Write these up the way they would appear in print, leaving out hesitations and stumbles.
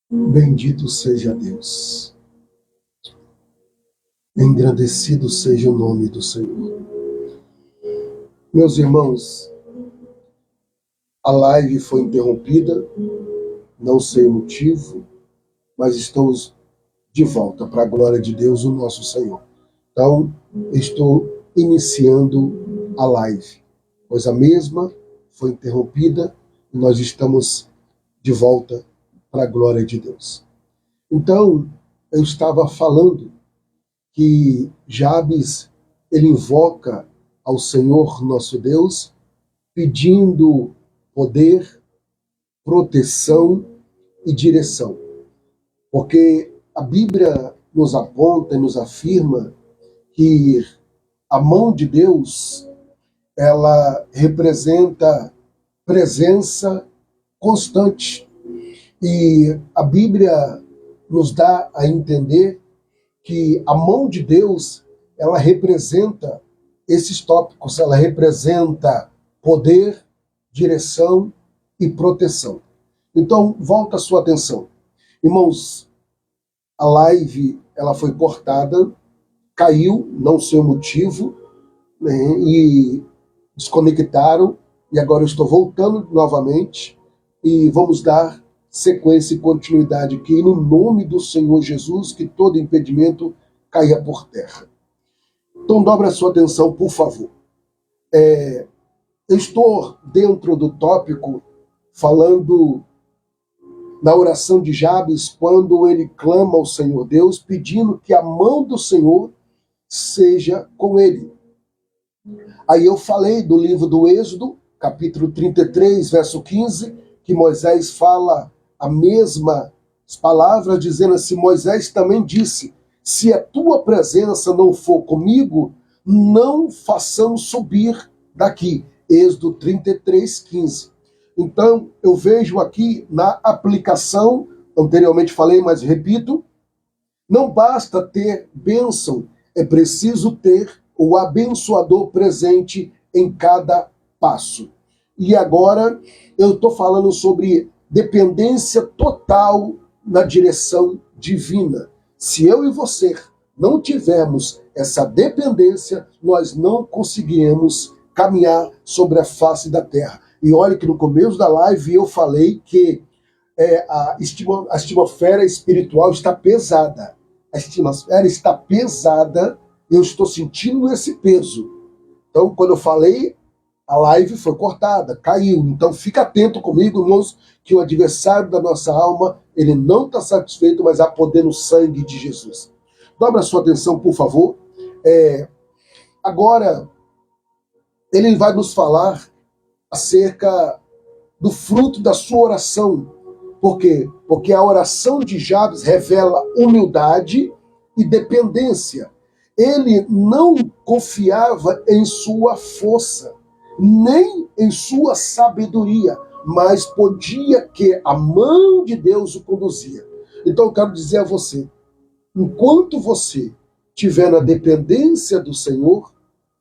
Bendito seja Deus. Engrandecido seja o nome do Senhor. Meus irmãos, a live foi interrompida, não sei o motivo, mas estamos de volta para a glória de Deus, o nosso Senhor. Então, estou iniciando a live, pois a mesma foi interrompida e nós estamos de volta para a glória de Deus. Então, eu estava falando que Jabes, ele invoca ao Senhor nosso Deus, pedindo poder, proteção e direção. Porque a Bíblia nos aponta e nos afirma que a mão de Deus, ela representa presença constante. E a Bíblia nos dá a entender que a mão de Deus, ela representa esses tópicos, ela representa poder, direção e proteção. Então, volta a sua atenção. Irmãos, a live, ela foi cortada, caiu, não sei o motivo, né, e desconectaram, e agora eu estou voltando novamente, e vamos dar sequência e continuidade aqui, no nome do Senhor Jesus, que todo impedimento caia por terra. Então, dobra a sua atenção, por favor. Eu estou dentro do tópico falando na oração de Jabes, quando ele clama ao Senhor Deus, pedindo que a mão do Senhor seja com ele. Aí eu falei do livro do Êxodo, capítulo 33, verso 15, que Moisés fala a mesma palavra, dizendo assim: Moisés também disse, se a tua presença não for comigo, não façamos subir daqui. Êxodo 33, 15. Então, eu vejo aqui na aplicação, anteriormente falei, mas repito, não basta ter bênção, é preciso ter o abençoador presente em cada passo. E agora eu estou falando sobre dependência total na direção divina. Se eu e você não tivermos essa dependência, nós não conseguiremos caminhar sobre a face da terra. E olha que no começo da live eu falei que a atmosfera espiritual está pesada. A atmosfera está pesada, eu estou sentindo esse peso. Então, quando eu falei, a live foi cortada, caiu. Então, fica atento comigo, irmãos, que o adversário da nossa alma, ele não está satisfeito, mas há poder no sangue de Jesus. Dobra a sua atenção, por favor. Agora, ele vai nos falar acerca do fruto da sua oração. Por quê? Porque a oração de Jabes revela humildade e dependência. Ele não confiava em sua força, nem em sua sabedoria, mas podia que a mão de Deus o conduzia. Então eu quero dizer a você, enquanto você estiver na dependência do Senhor,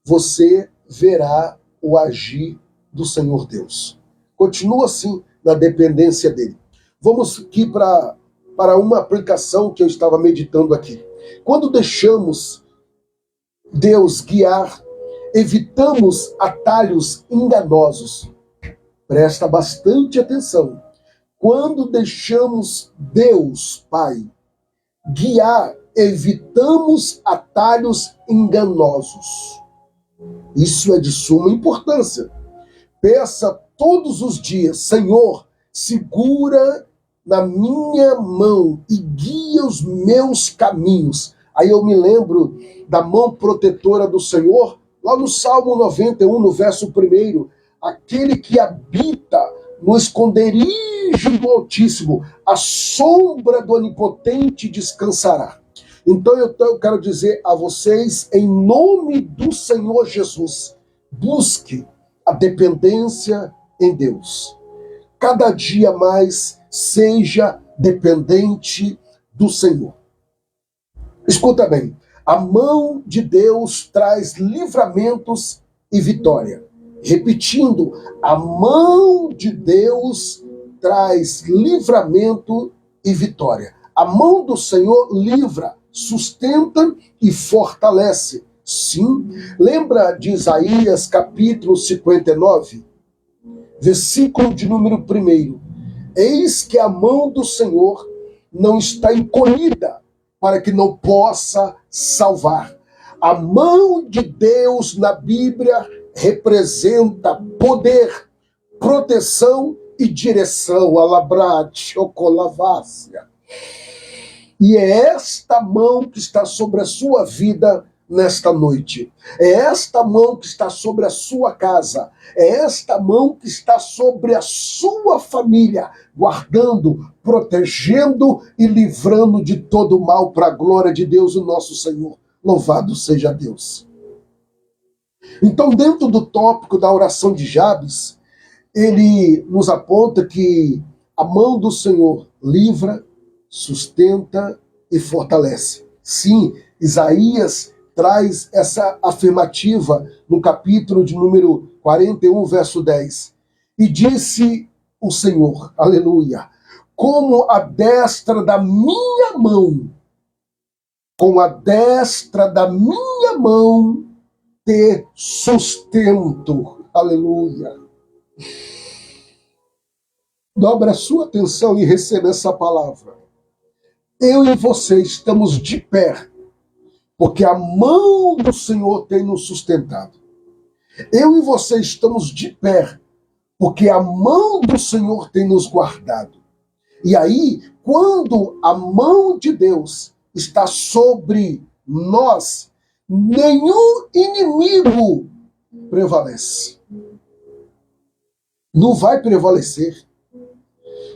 você verá o agir do Senhor Deus. Continua assim na dependência dele. Vamos aqui para uma aplicação que eu estava meditando aqui. Quando deixamos Deus guiar, evitamos atalhos enganosos. Presta bastante atenção. Quando deixamos Deus, Pai, guiar, evitamos atalhos enganosos. Isso é de suma importância. Peça todos os dias: Senhor, segura na minha mão e guia os meus caminhos. Aí eu me lembro da mão protetora do Senhor, lá no Salmo 91, no verso 1, aquele que habita no esconderijo do Altíssimo, a sombra do Onipotente descansará. Então eu quero dizer a vocês, em nome do Senhor Jesus, busque a dependência em Deus. Cada dia mais seja dependente do Senhor. Escuta bem, a mão de Deus traz livramentos e vitória. Repetindo, a mão de Deus traz livramento e vitória. A mão do Senhor livra, sustenta e fortalece. Sim, lembra de Isaías capítulo 59, versículo de número 1. Eis que a mão do Senhor não está encolhida para que não possa salvar. A mão de Deus na Bíblia representa poder, proteção e direção. Alabrate, ocolavácia. E é esta mão que está sobre a sua vida nesta noite. É esta mão que está sobre a sua casa. É esta mão que está sobre a sua família, guardando, protegendo e livrando de todo mal para a glória de Deus, o nosso Senhor. Louvado seja Deus. Então, dentro do tópico da oração de Jabes, ele nos aponta que a mão do Senhor livra, sustenta e fortalece. Sim, Isaías traz essa afirmativa no capítulo de número 41, verso 10. E disse o Senhor, aleluia, como a destra da minha mão, com a destra da minha mão te sustento, aleluia. Dobra a sua atenção e receba essa palavra. Eu e você estamos de pé, porque a mão do Senhor tem nos sustentado. Eu e você estamos de pé, porque a mão do Senhor tem nos guardado. E aí, quando a mão de Deus está sobre nós, nenhum inimigo prevalece. Não vai prevalecer.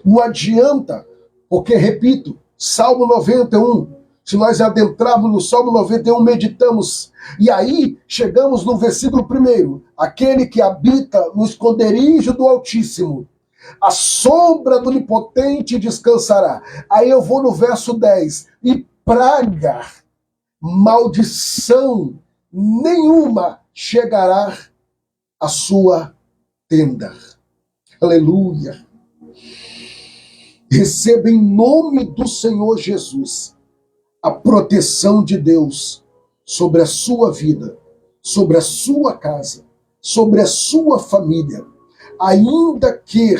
Não adianta, porque, repito, Salmo 91, se nós adentrarmos no Salmo 91, meditamos, e aí chegamos no versículo 1, aquele que habita no esconderijo do Altíssimo, a sombra do Onipotente descansará. Aí eu vou no verso 10, e praga, maldição nenhuma chegará à sua tenda. Aleluia. Receba em nome do Senhor Jesus a proteção de Deus sobre a sua vida, sobre a sua casa, sobre a sua família. Ainda que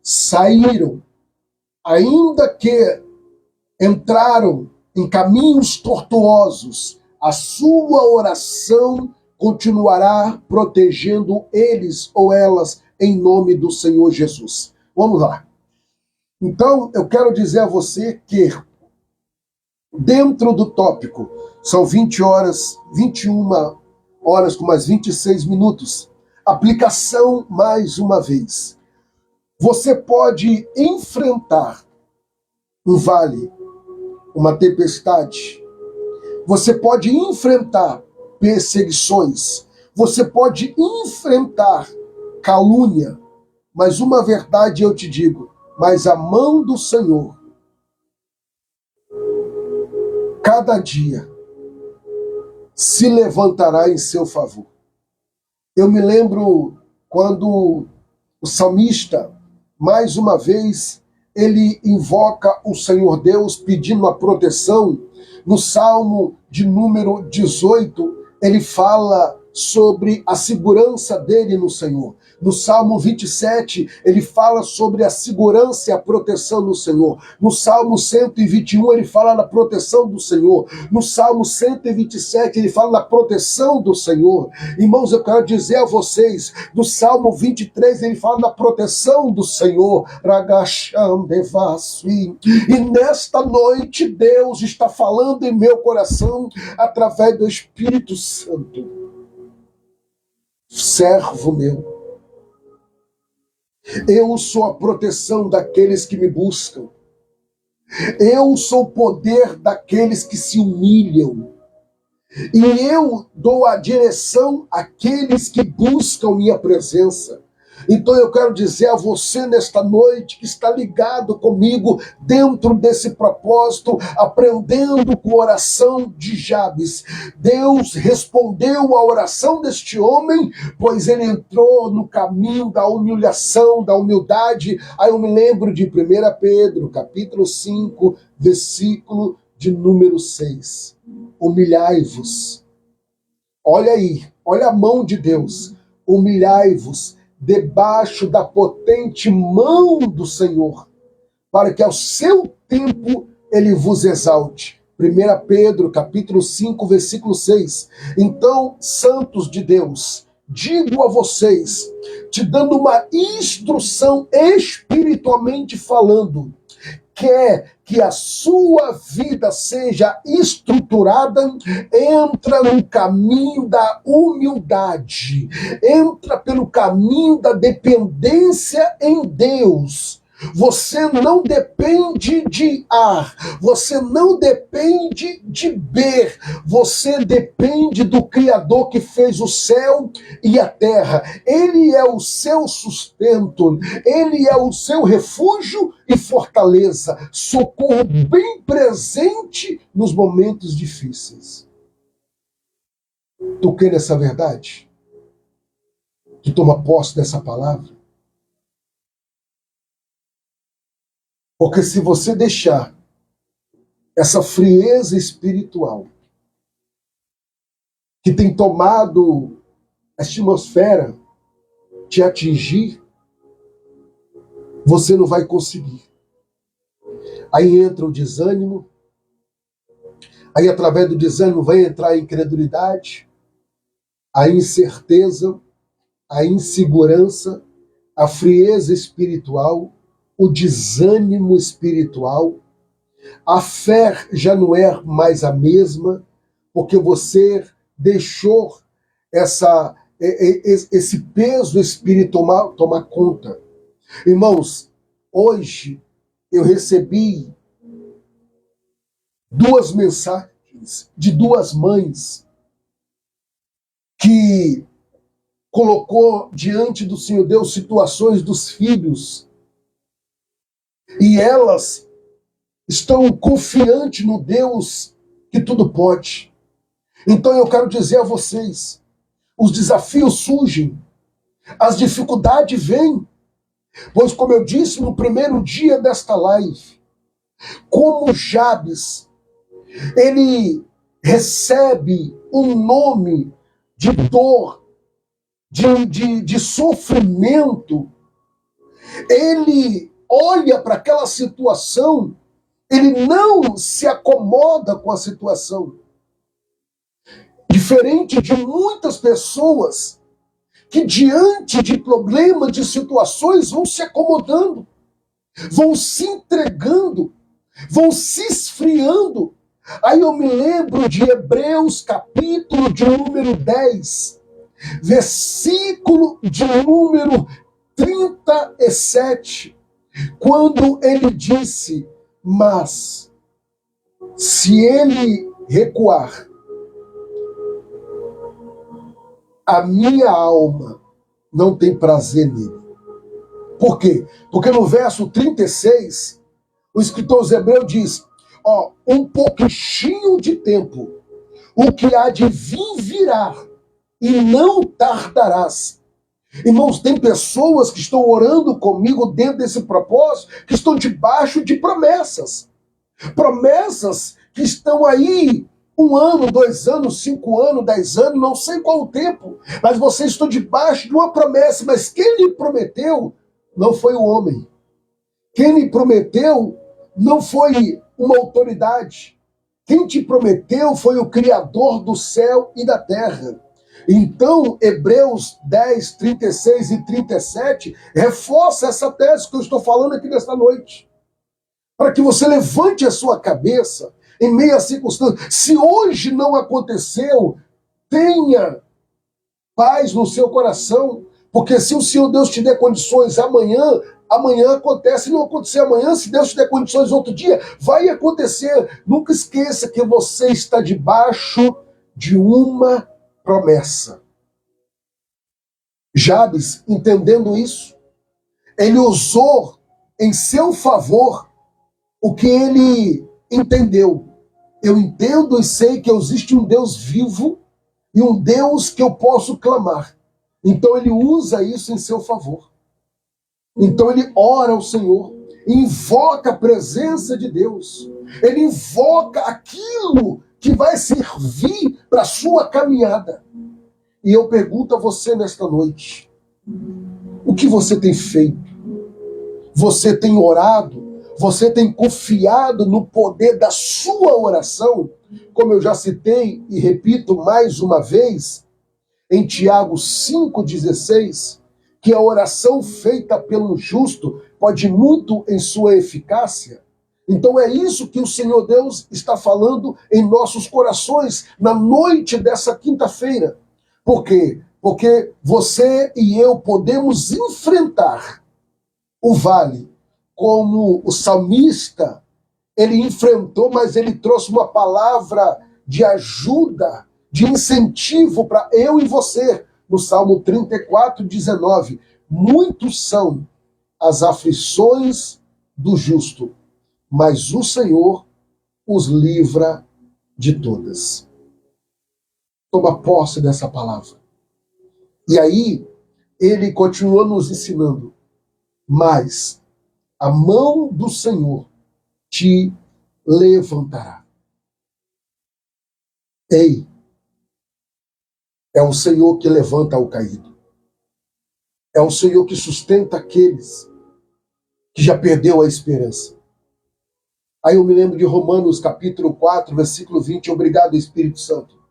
saíram, ainda que entraram em caminhos tortuosos, a sua oração continuará protegendo eles ou elas em nome do Senhor Jesus. Vamos lá. Então, eu quero dizer a você que dentro do tópico, são 20 horas, 21 horas com mais 26 minutos. Aplicação mais uma vez. Você pode enfrentar um vale, uma tempestade. Você pode enfrentar perseguições. Você pode enfrentar calúnia. Mas uma verdade eu te digo, mas a mão do Senhor cada dia se levantará em seu favor. Eu me lembro quando o salmista, mais uma vez, ele invoca o Senhor Deus pedindo a proteção. No Salmo de número 18, ele fala sobre a segurança dele no Senhor. No Salmo 27, ele fala sobre a segurança e a proteção do Senhor. No Salmo 121, ele fala da proteção do Senhor. No Salmo 127, ele fala da proteção do Senhor. Irmãos, eu quero dizer a vocês, no Salmo 23, ele fala da proteção do Senhor. E nesta noite, Deus está falando em meu coração através do Espírito Santo. Servo meu, eu sou a proteção daqueles que me buscam. Eu sou o poder daqueles que se humilham. E eu dou a direção àqueles que buscam minha presença. Então eu quero dizer a você nesta noite que está ligado comigo dentro desse propósito, aprendendo com a oração de Jabes. Deus respondeu à oração deste homem, pois ele entrou no caminho da humilhação, da humildade. Aí eu me lembro de 1 Pedro, capítulo 5, versículo de número 6. Humilhai-vos. Olha aí, olha a mão de Deus. Humilhai-vos debaixo da potente mão do Senhor, para que ao seu tempo ele vos exalte. 1 Pedro, capítulo 5, versículo 6. Então, santos de Deus, digo a vocês, te dando uma instrução espiritualmente falando, quer que a sua vida seja estruturada, entra no caminho da humildade, entra pelo caminho da dependência em Deus. Você não depende de ar, você não depende de B, você depende do Criador que fez o céu e a terra. Ele é o seu sustento, ele é o seu refúgio e fortaleza, socorro bem presente nos momentos difíceis. Tu crê nessa verdade? Tu toma posse dessa palavra? Porque se você deixar essa frieza espiritual que tem tomado a atmosfera te atingir, você não vai conseguir. Aí entra o desânimo, aí através do desânimo vai entrar a incredulidade, a incerteza, a insegurança, a frieza espiritual, o desânimo espiritual. A fé já não é mais a mesma, porque você deixou esse peso espiritual tomar conta. Irmãos, hoje eu recebi 2 mensagens de 2 mães que colocou diante do Senhor Deus situações dos filhos e elas estão confiantes no Deus que tudo pode. Então eu quero dizer a vocês, os desafios surgem, as dificuldades vêm, pois como eu disse no primeiro dia desta live, como Jabes, ele recebe um nome de dor, de sofrimento, ele olha para aquela situação, ele não se acomoda com a situação. Diferente de muitas pessoas que diante de problemas, de situações, vão se acomodando, vão se entregando, vão se esfriando. Aí eu me lembro de Hebreus, capítulo de número 10, versículo de número 37, quando ele disse, mas se ele recuar, a minha alma não tem prazer nele. Por quê? Porque no verso 36, o escritor aos Hebreus diz, um pouquinho de tempo, o que há de vir virá, e não tardarás. Irmãos, tem pessoas que estão orando comigo dentro desse propósito, que estão debaixo de promessas. Promessas que estão aí 1 ano, 2 anos, 5 anos, 10 anos, não sei qual o tempo, mas vocês estão debaixo de uma promessa, mas quem lhe prometeu não foi o homem. Quem lhe prometeu não foi uma autoridade. Quem te prometeu foi o Criador do céu e da terra. Então, Hebreus 10, 36 e 37 reforça essa tese que eu estou falando aqui nesta noite. Para que você levante a sua cabeça em meio às circunstâncias. Se hoje não aconteceu, tenha paz no seu coração, porque se o Senhor Deus te der condições amanhã acontece. Se não acontecer amanhã, se Deus te der condições outro dia, vai acontecer. Nunca esqueça que você está debaixo de uma promessa. Jabes, entendendo isso, ele usou em seu favor o que ele entendeu. Eu entendo e sei que existe um Deus vivo e um Deus que eu posso clamar. Então ele usa isso em seu favor. Então ele ora ao Senhor, invoca a presença de Deus. Ele invoca aquilo que vai servir para a sua caminhada. E eu pergunto a você nesta noite, o que você tem feito? Você tem orado? Você tem confiado no poder da sua oração? Como eu já citei e repito mais uma vez, em Tiago 5,16, que a oração feita pelo justo pode muito em sua eficácia. Então é isso que o Senhor Deus está falando em nossos corações na noite dessa quinta-feira. Por quê? Porque você e eu podemos enfrentar o vale como o salmista, ele enfrentou, mas ele trouxe uma palavra de ajuda, de incentivo para eu e você, no Salmo 34:19. Muitos são as aflições do justo, mas o Senhor os livra de todas. Toma posse dessa palavra. E aí, ele continua nos ensinando, mas a mão do Senhor te levantará. Ei, é o Senhor que levanta o caído. É o Senhor que sustenta aqueles que já perdeu a esperança. Aí eu me lembro de Romanos capítulo 4, versículo 20, obrigado Espírito Santo.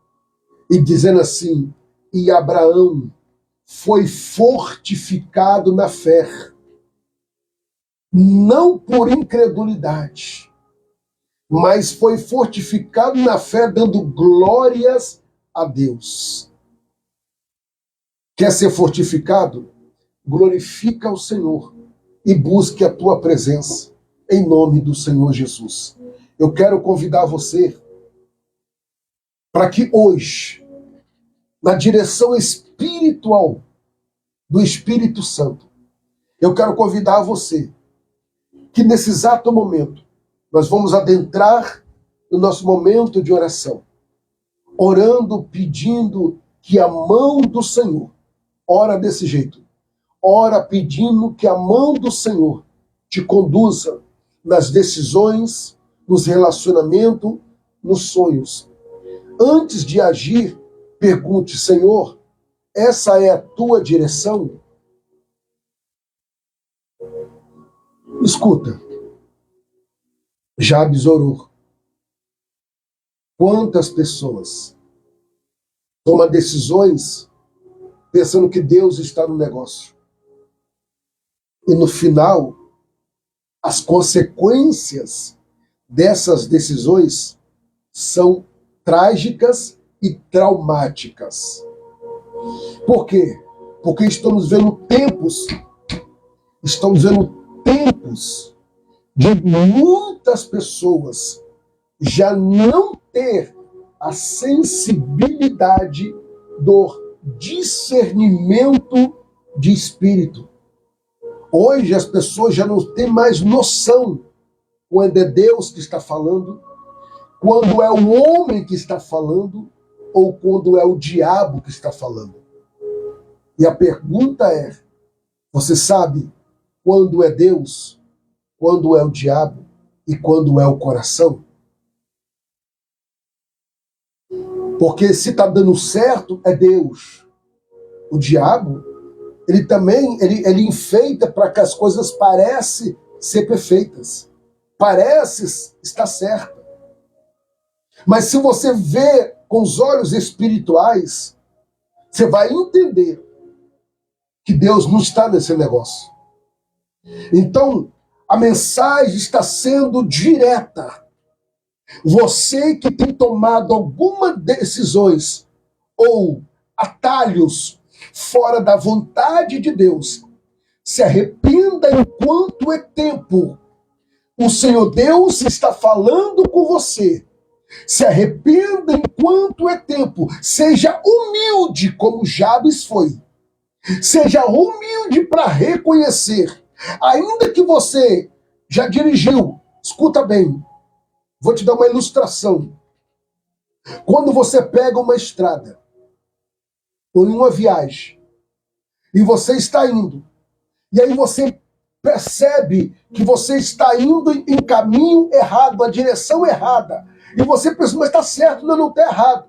E dizendo assim, e Abraão foi fortificado na fé, não por incredulidade, mas foi fortificado na fé, dando glórias a Deus. Quer ser fortificado? Glorifica o Senhor e busque a tua presença, em nome do Senhor Jesus. Eu quero convidar você para que hoje, na direção espiritual do Espírito Santo, eu quero convidar você que nesse exato momento nós vamos adentrar no nosso momento de oração, orando, pedindo que a mão do Senhor, ora desse jeito, ora pedindo que a mão do Senhor te conduza nas decisões, nos relacionamentos, nos sonhos. Antes de agir, pergunte, Senhor, essa é a tua direção? Escuta, Jabes orou. Quantas pessoas tomam decisões pensando que Deus está no negócio? E no final, as consequências dessas decisões são trágicas e traumáticas. Por quê? Porque estamos vendo tempos de muitas pessoas já não ter a sensibilidade do discernimento de espírito. Hoje as pessoas já não têm mais noção quando é Deus que está falando, quando é o homem que está falando, ou quando é o diabo que está falando. E a pergunta é, você sabe quando é Deus, quando é o diabo e quando é o coração? Porque se está dando certo, é Deus. O diabo, ele também, ele enfeita para que as coisas parecem ser perfeitas. Parece estar certa. Mas se você vê com os olhos espirituais, você vai entender que Deus não está nesse negócio. Então, a mensagem está sendo direta. Você que tem tomado algumas decisões ou atalhos fora da vontade de Deus, se arrependa enquanto é tempo. O Senhor Deus está falando com você. Se arrependa enquanto é tempo. Seja humilde como Jabes foi. Seja humilde para reconhecer. Ainda que você já dirigiu, escuta bem, vou te dar uma ilustração. Quando você pega uma estrada, ou em uma viagem, e você está indo, e aí você percebe que você está indo em caminho errado, na direção errada, e você pensa, mas está certo, não está errado.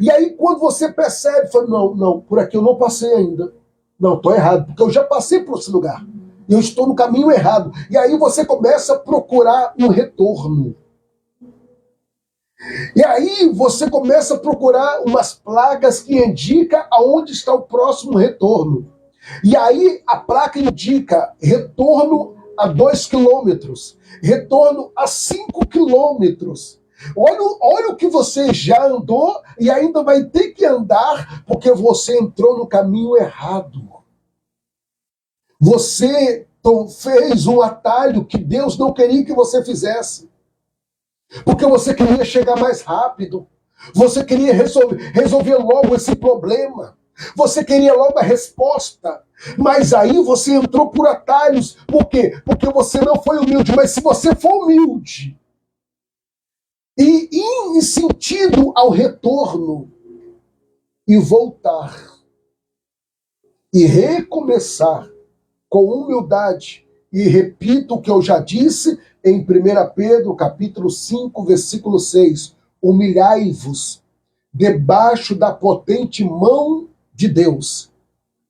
E aí quando você percebe, fala, não, por aqui eu não passei ainda. Não, estou errado, porque eu já passei por esse lugar. Eu estou no caminho errado. E aí você começa a procurar um retorno. E aí você começa a procurar umas placas que indicam aonde está o próximo retorno. E aí a placa indica retorno a 2 quilômetros, retorno a 5 quilômetros. Olha o que você já andou e ainda vai ter que andar porque você entrou no caminho errado. Você fez um atalho que Deus não queria que você fizesse. Porque você queria chegar mais rápido. Você queria resolver logo esse problema. Você queria logo a resposta. Mas aí você entrou por atalhos. Por quê? Porque você não foi humilde. Mas se você for humilde e ir em sentido ao retorno e voltar e recomeçar com humildade, e repito o que eu já disse em 1 Pedro, capítulo 5, versículo 6, humilhai-vos debaixo da potente mão de Deus,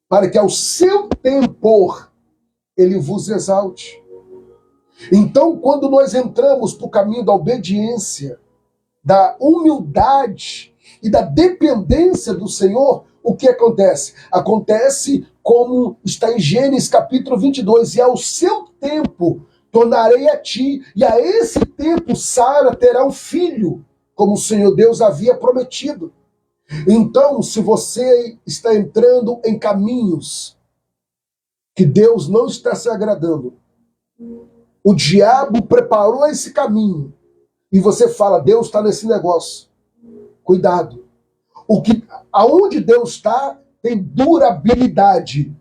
para que ao seu temor ele vos exalte. Então, quando nós entramos para o caminho da obediência, da humildade e da dependência do Senhor, o que acontece? Acontece como está em Gênesis capítulo 22, e ao seu tempo tornarei a ti, e a esse tempo Sara terá um filho, como o Senhor Deus havia prometido. Então, se você está entrando em caminhos que Deus não está se agradando, o diabo preparou esse caminho, e você fala, Deus está nesse negócio. Cuidado. Aonde Deus está, tem durabilidade.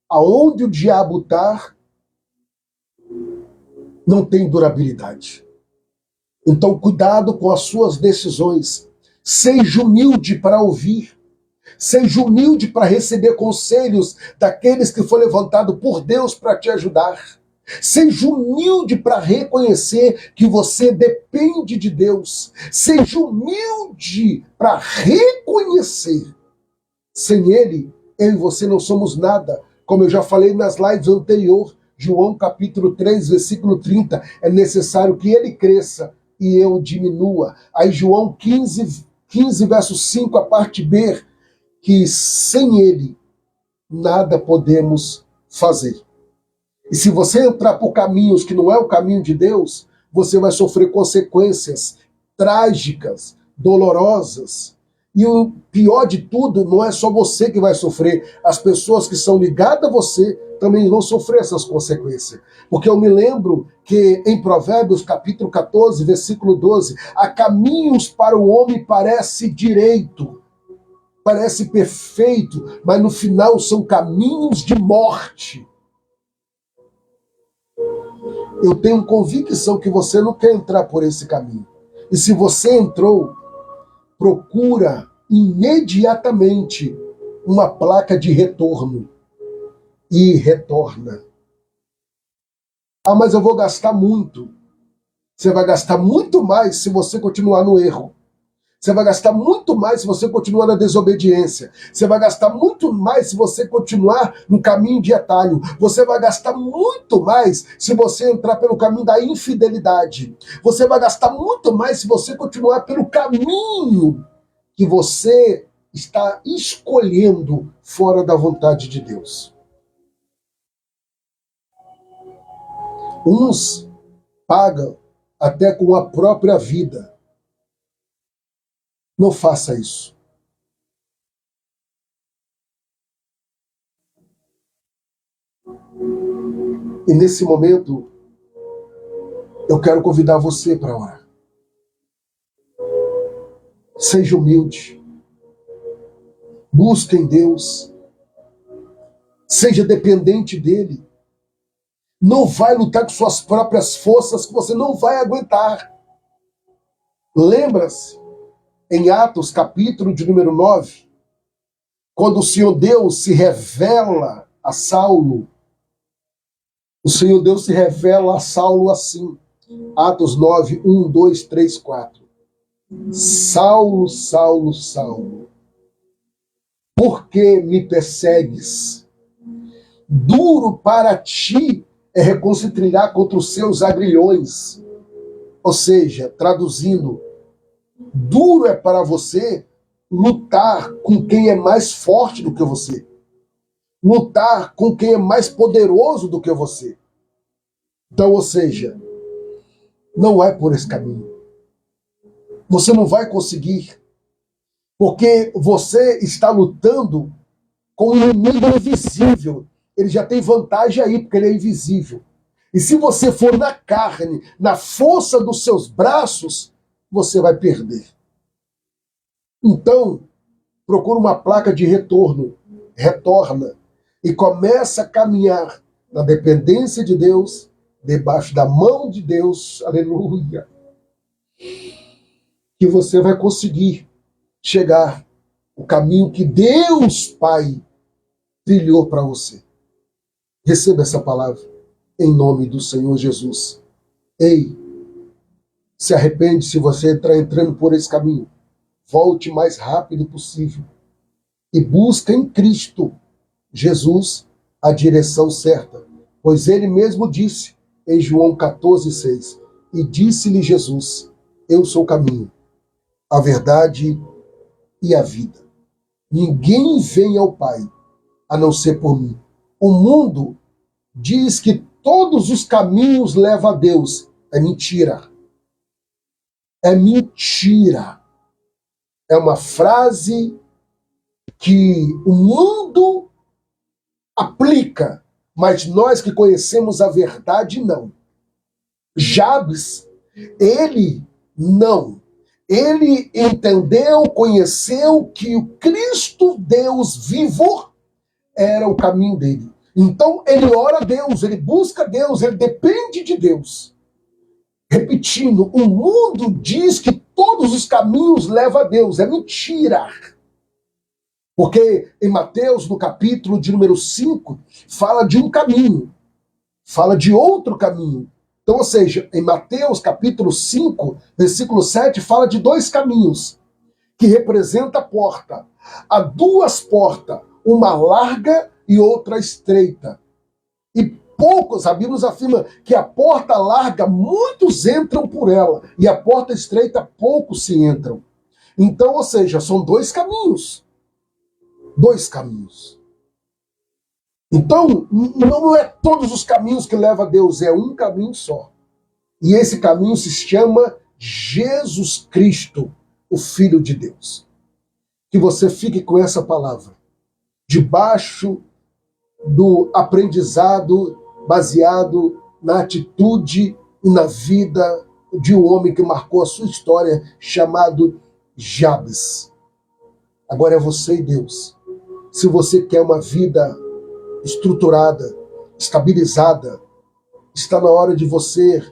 Aonde o diabo está, não tem durabilidade. Então, cuidado com as suas decisões. Seja humilde para ouvir. Seja humilde para receber conselhos daqueles que foi levantado por Deus para te ajudar. Seja humilde para reconhecer que você depende de Deus. Seja humilde para reconhecer. Sem Ele, eu e você não somos nada. Como eu já falei nas lives anteriores, João capítulo 3, versículo 30, é necessário que Ele cresça e eu diminua. Aí João 15 verso 5, a parte B, que sem Ele nada podemos fazer. E se você entrar por caminhos que não é o caminho de Deus, você vai sofrer consequências trágicas, dolorosas. E o pior de tudo, não é só você que vai sofrer, as pessoas que são ligadas a você também vão sofrer essas consequências. Porque eu me lembro que em Provérbios capítulo 14, versículo 12, há caminhos para o homem parece direito, parece perfeito, mas no final são caminhos de morte. Eu tenho convicção que você não quer entrar por esse caminho. E se você entrou, procura imediatamente uma placa de retorno e retorna. Ah, mas eu vou gastar muito. Você vai gastar muito mais se você continuar no erro. Você vai gastar muito mais se você continuar na desobediência. Você vai gastar muito mais se você continuar no caminho de atalho. Você vai gastar muito mais se você entrar pelo caminho da infidelidade. Você vai gastar muito mais se você continuar pelo caminho que você está escolhendo fora da vontade de Deus. Uns pagam até com a própria vida. Não faça isso. E nesse momento, eu quero convidar você para orar. Seja humilde. Busque em Deus. Seja dependente dele. Não vai lutar com suas próprias forças que você não vai aguentar. Lembra-se, em Atos, capítulo de número 9, quando o Senhor Deus se revela a Saulo, o Senhor Deus se revela a Saulo assim. Atos 9, 1, 2, 3, 4. Saulo, Saulo, Saulo, por que me persegues? Duro para ti é reconciliar contra os seus agrilhões. Ou seja, traduzindo, duro é para você lutar com quem é mais forte do que você. Lutar com quem é mais poderoso do que você. Então, ou seja, não é por esse caminho. Você não vai conseguir, porque você está lutando com um inimigo invisível. Ele já tem vantagem aí, porque ele é invisível. E se você for na carne, na força dos seus braços, você vai perder. Então, procura uma placa de retorno, retorna, e começa a caminhar na dependência de Deus, debaixo da mão de Deus, aleluia, que você vai conseguir chegar o caminho que Deus Pai trilhou para você. Receba essa palavra em nome do Senhor Jesus. Ei, se arrepende se você está entrando por esse caminho. Volte o mais rápido possível e busca em Cristo Jesus a direção certa, pois ele mesmo disse em João 14,6, e disse-lhe Jesus, eu sou o caminho, a verdade e a vida. Ninguém vem ao Pai a não ser por mim. O mundo diz que todos os caminhos levam a Deus. É mentira. É mentira. É uma frase que o mundo aplica, mas nós que conhecemos a verdade, não. Jabes, ele não. Ele entendeu, conheceu que o Cristo Deus vivo era o caminho dele. Então ele ora a Deus, ele busca Deus, ele depende de Deus. Repetindo, o mundo diz que todos os caminhos levam a Deus. É mentira. Porque em Mateus, no capítulo de número 5, fala de um caminho, fala de outro caminho. Então, ou seja, em Mateus, capítulo 5, versículo 7, fala de dois caminhos, que representa a porta. Há duas portas, uma larga e outra estreita. E poucos, a Bíblia nos afirma que a porta larga, muitos entram por ela, e a porta estreita, poucos se entram. Então, ou seja, são dois caminhos. Dois caminhos. Então, não é todos os caminhos que levam a Deus, é um caminho só. E esse caminho se chama Jesus Cristo, o Filho de Deus. Que você fique com essa palavra, debaixo do aprendizado baseado na atitude e na vida de um homem que marcou a sua história, chamado Jabes. Agora é você e Deus. Se você quer uma vida estruturada, estabilizada, está na hora de você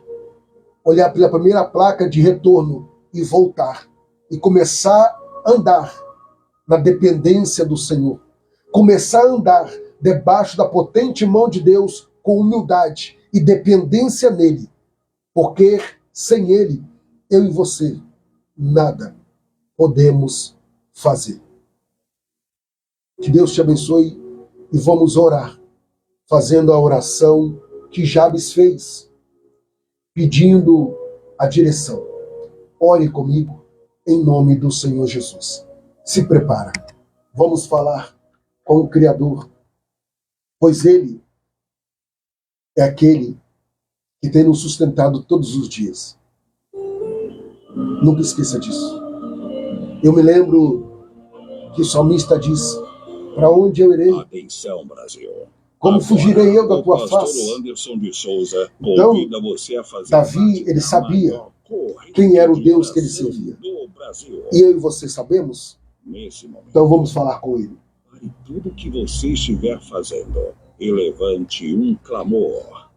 olhar pela primeira placa de retorno e voltar. E começar a andar na dependência do Senhor. Começar a andar debaixo da potente mão de Deus com humildade e dependência nele. Porque sem ele, eu e você, nada podemos fazer. Que Deus te abençoe e vamos orar, fazendo a oração que Jabes fez, pedindo a direção. Ore comigo, em nome do Senhor Jesus. Se prepara, vamos falar com o Criador, pois Ele é aquele que tem nos sustentado todos os dias. Nunca esqueça disso. Eu me lembro que o salmista diz, para onde eu irei? Atenção, Brasil. Como fugirei eu da tua face? Anderson de Souza Então, você a fazer Davi, ele sabia quem era o Deus que ele servia. E eu e você sabemos? Nesse momento, então vamos falar com ele. e tudo que você estiver fazendo, e levante um clamor.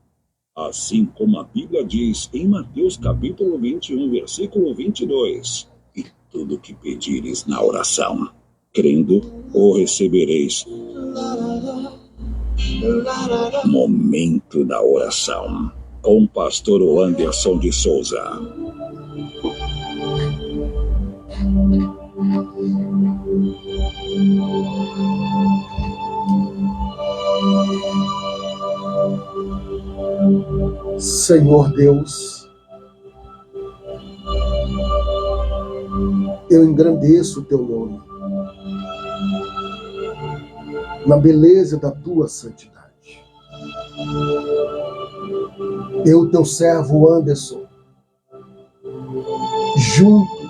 Assim como a Bíblia diz em Mateus capítulo 21, versículo 22. E tudo que pedires na oração, crendo, o recebereis. Momento da oração, com o pastor Anderson de Souza. Senhor Deus, eu engrandeço o teu nome, na beleza da tua santidade. Eu, teu servo Anderson, junto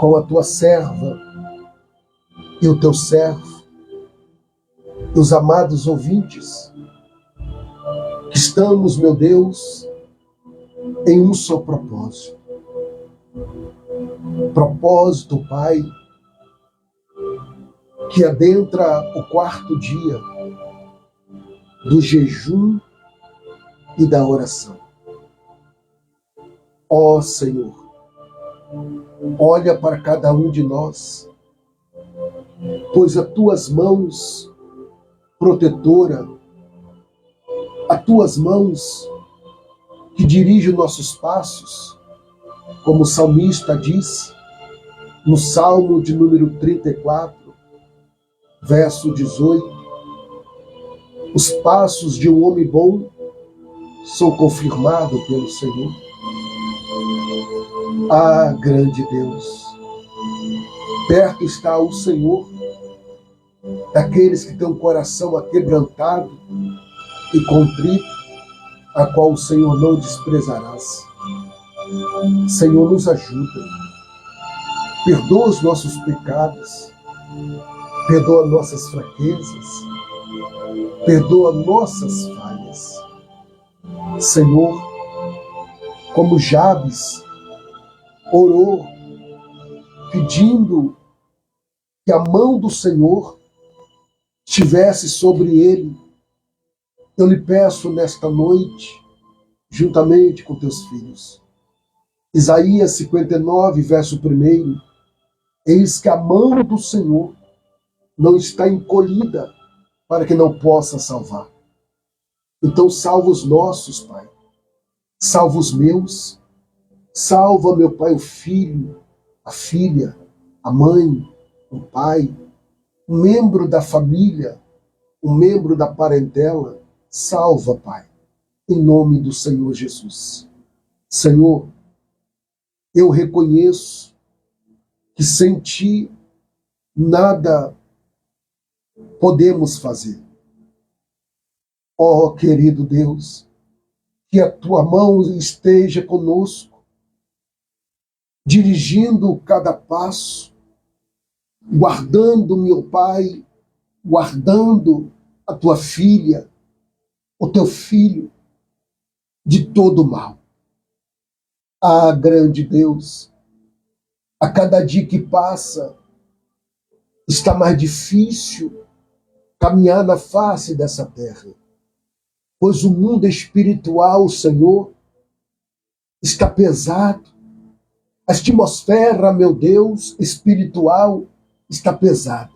com a tua serva e o teu servo, e os amados ouvintes, que estamos, meu Deus, em um só propósito. Propósito, Pai, que adentra o quarto dia do jejum e da oração. Ó Senhor, olha para cada um de nós, pois as tuas mãos protetora, as tuas mãos que dirigem nossos passos, como o salmista diz, no Salmo de número 34, verso 18, os passos de um homem bom são confirmados pelo Senhor. Ah, grande Deus, perto está o Senhor daqueles que têm um coração aquebrantado e contrito, a qual o Senhor não desprezarás. Senhor, nos ajuda, perdoa os nossos pecados, perdoa nossas fraquezas, perdoa nossas falhas. Senhor, como Jabes orou, pedindo que a mão do Senhor estivesse sobre ele, eu lhe peço nesta noite, juntamente com teus filhos. Isaías 59, verso 1, eis que a mão do Senhor não está encolhida para que não possa salvar. Então salva os nossos, Pai. Salva os meus. Salva, meu Pai, o filho, a filha, a mãe, o pai, um membro da família, um membro da parentela. Salva, Pai, em nome do Senhor Jesus. Senhor, eu reconheço que sem Ti nada podemos fazer. Ó, querido Deus, que a Tua mão esteja conosco, dirigindo cada passo, guardando, meu Pai, guardando a Tua filha, o Teu filho, de todo mal. Ah, grande Deus, a cada dia que passa, está mais difícil caminhar na face dessa terra, pois o mundo espiritual, Senhor, está pesado. A atmosfera, meu Deus, espiritual está pesada.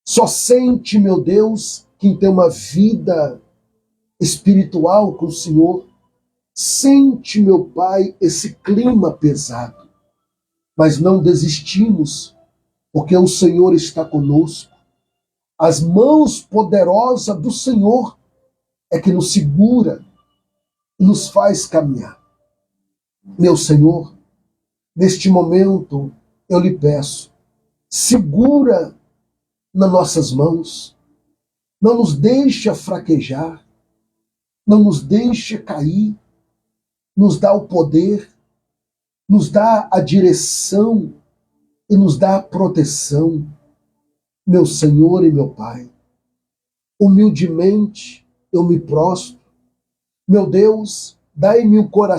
Só sente, meu Deus, quem tem uma vida espiritual com o Senhor, sente, meu Pai, esse clima pesado. Mas não desistimos, porque o Senhor está conosco. As mãos poderosas do Senhor é que nos segura e nos faz caminhar. Meu Senhor, neste momento eu lhe peço, segura nas nossas mãos, não nos deixa fraquejar, não nos deixa cair, nos dá o poder, nos dá a direção e nos dá a proteção, meu Senhor e meu Pai. Humildemente eu me prostro. Meu Deus, dai-me um coração